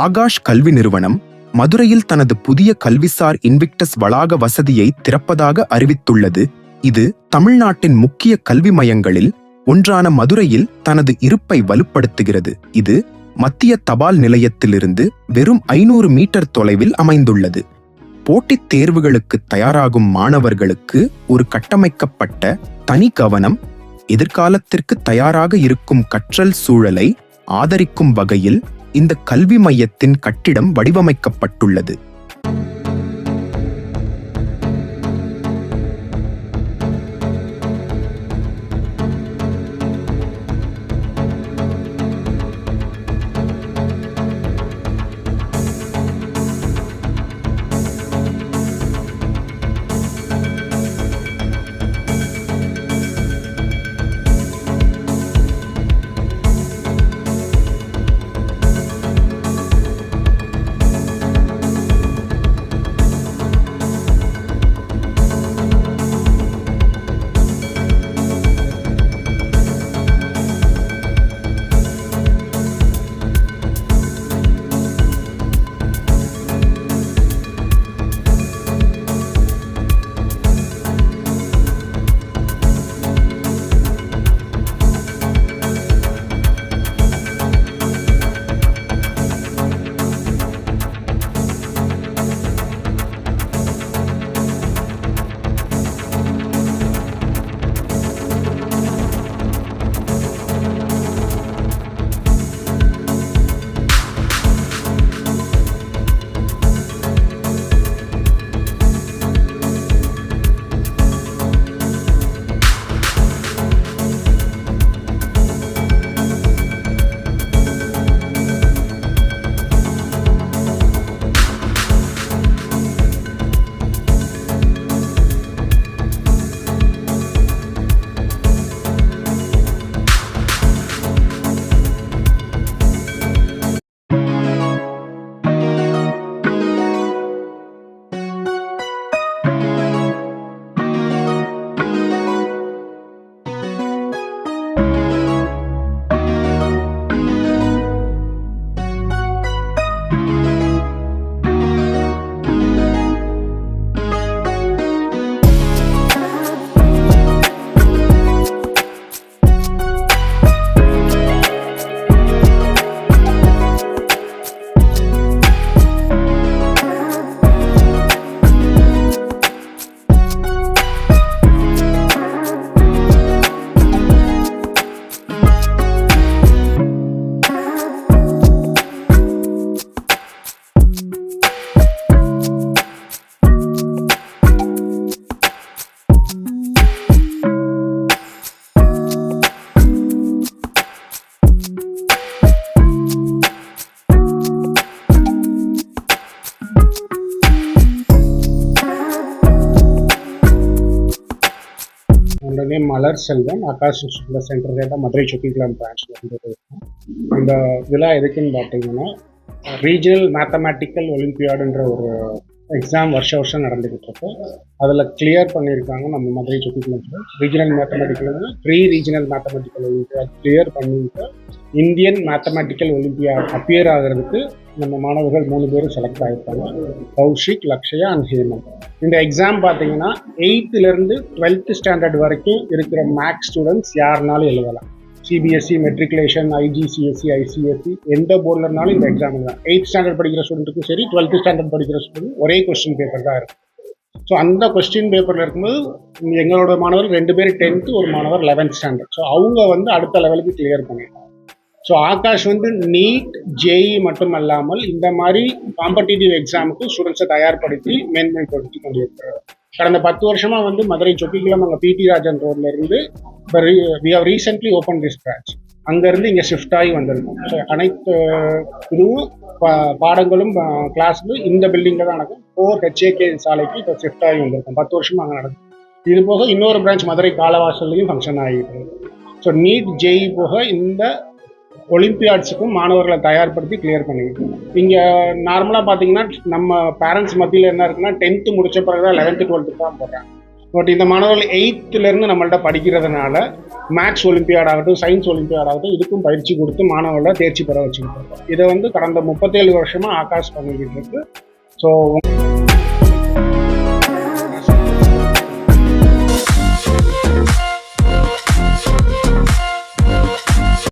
ஆகாஷ் கல்வி நிறுவனம் மதுரையில் தனது புதிய கல்விசார் இன்விக்டஸ் வளாக வசதியை திறப்பதாக அறிவித்துள்ளது. இது தமிழ்நாட்டின் முக்கிய கல்வி மையங்களில் ஒன்றான மதுரையில் தனது இருப்பை வலுப்படுத்துகிறது. இது மத்திய தபால் நிலையத்திலிருந்து வெறும் 500 மீட்டர் தொலைவில் அமைந்துள்ளது. போட்டித் தேர்வுகளுக்கு தயாராகும் மாணவர்களுக்கு ஒரு கட்டமைக்கப்பட்ட தனி கவனம், எதிர்காலத்திற்கு தயாராக இருக்கும் கற்றல் சூழலை ஆதரிக்கும் வகையில் இந்த கல்வி மையத்தின் கட்டிடம் வடிவமைக்கப்பட்டுள்ளது. என்னோட நேம் மலர் செல்வன். ஆகாஷ் இன்ஸ்டியூட் சென்டர் கேட்டால் மதுரை சொக்கிக்குளம் பிரான்ச்சில் இருந்துட்டு இருக்கோம். இந்த விழா எதுக்குன்னு பார்த்தீங்கன்னா, ரீஜனல் மேத்தமேட்டிக்கல் ஒலிம்பியாடுன்ற ஒரு எக்ஸாம் வருஷம் நடந்துக்கிட்டு இருக்கு. அதில் கிளியர் பண்ணியிருக்காங்க நம்ம மதுரை சொக்கிக்குளத்தில். Regional mathematical pre regional mathematical olympiad clear பண்ணிட்டு இந்தியன் மேத்தமெட்டிக்கல் ஒலிம்பியாட் அப்பியர் ஆகிறதுக்கு நம்ம மாணவர்கள் 3 பேரும் செலக்ட் ஆகிருப்பாங்க. கௌஷிக், லக்ஷயா அண்ட் ஹேமந்த். இந்த எக்ஸாம் பார்த்தீங்கன்னா 8th-லேருந்து 12th ஸ்டாண்டர்ட் வரைக்கும் இருக்கிற மேக்ஸ் ஸ்டூடெண்ட்ஸ் யாருனாலும் எழுதலாம். சிபிஎஸ்சி, மெட்ரிகுலேஷன், ஐஜிசிஎஸ்சி, ஐசிஎஸ்சி எந்த போர்டில் இருந்தாலும் இந்த எக்ஸாம் தான். 8th ஸ்டாண்டர்ட் படிக்கிற ஸ்டூடெண்ட்டுக்கும் சரி, 12th ஸ்டாண்டர்ட் படிக்கிற ஸ்டூடெண்ட் ஒரே கொஸ்டின் பேப்பர் தான் இருக்கும். ஸோ அந்த கொஸ்டின் பேப்பரில் இருக்கும்போது எங்களோட மாணவர் 2 பேர் 10th, ஒரு மாணவர் 11th ஸ்டாண்டர்ட். ஸோ அவங்க அடுத்த லெவலுக்கு கிளியர் பண்ணிட்டாங்க. ஸோ ஆகாஷ் நீட், ஜேஇ மட்டும் அல்லாமல் இந்த மாதிரி காம்படிட்டிவ் எக்ஸாமுக்கு ஸ்டூடெண்ட்ஸை தயார்படுத்தி மேன்மைப்படுத்தி கொண்டிருக்கிறார். கடந்த 10 வருஷமாக மதுரை சொக்கிக்குளம் அங்கே பிடி ராஜன் ரோட்ல இருந்து we have recently open this branch. அங்கேருந்து இங்கே ஷிஃப்ட் ஆகி வந்திருக்கோம். ஸோ அனைத்து இதுவும் பாடங்களும் கிளாஸும் இந்த பில்டிங்கில் தான் நடக்கும். 4 HAK சாலைக்கு இப்போ ஷிஃப்ட் ஆகி வந்திருக்கோம். 10 வருஷமாக அங்கே நடக்கும். இது போக இன்னொரு பிரான்ச் மதுரை காலவாசல்லையும் ஃபங்க்ஷன் ஆகிட்டு இருக்கு. ஸோ நீட், ஜேஇ போக இந்த ஒலிம்பியாட்ஸுக்கும் மாணவர்களை தயார்படுத்தி கிளியர் பண்ணிக்கிட்டு இங்கே நார்மலாக பார்த்தீங்கன்னா நம்ம பேரண்ட்ஸ் மத்தியில் என்ன இருக்குன்னா 10th முடிச்ச பிறகு தான் 11th 12th தான் போடுறாங்க. பட் இந்த மாணவர்கள் 8th-லேருந்து நம்மள்ட்ட படிக்கிறதுனால மேக்ஸ் ஒலிம்பியாட் ஆகட்டும், சயின்ஸ் ஒலிம்பியாட் ஆகட்டும், இதுக்கும் பயிற்சி கொடுத்து மாணவர்களை தேர்ச்சி பெற வச்சுக்கிட்டு இருக்கோம். இதை வந்து கடந்த 37 வருஷமா ஆகாஷ் பண்ணிக்கிட்டு இருக்கு. ஸோ